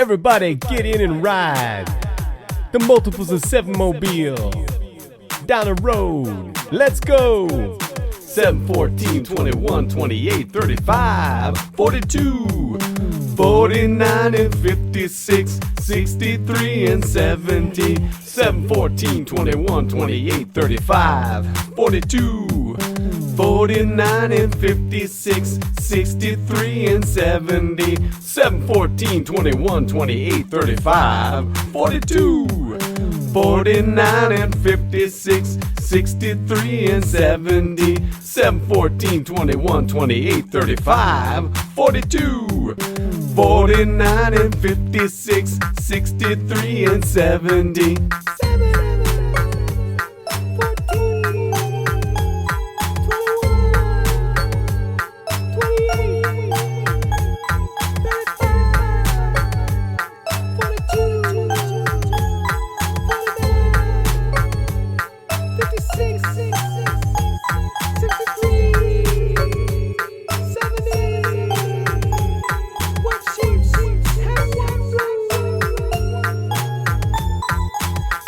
Everybody get in and ride the multiples of 7 mobile down the road. Let's go. 7, 14, 21, 28, 35, 42, 49 and 56, 63 and 70. 7, 14, 21, 28, 35, 42, 49 and 56, 63 and 70. 7, 14, 21, 28, 35, 42, 49 and 56, 63 and 70. 7, 14, 21, 28, 35, 42, 49 and 56, 63 and 70.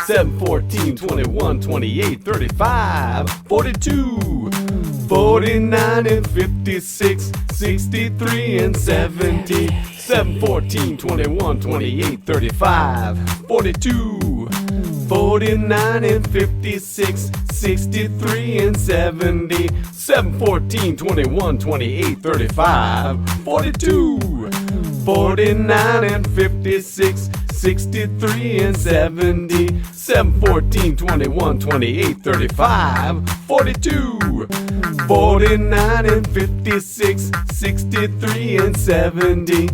7, 14, 21, 28, 35, 42, 49 and 56, 63 and 70. 7, 14, 21, 28, 35, 42, 49 and 56, 63 and 70. 7, 14, 21, 28, 35, 42, 49 and 56, 63 and 70. 7, 14, 21, 28, 35, 42, 49 and 56, 63 and 70.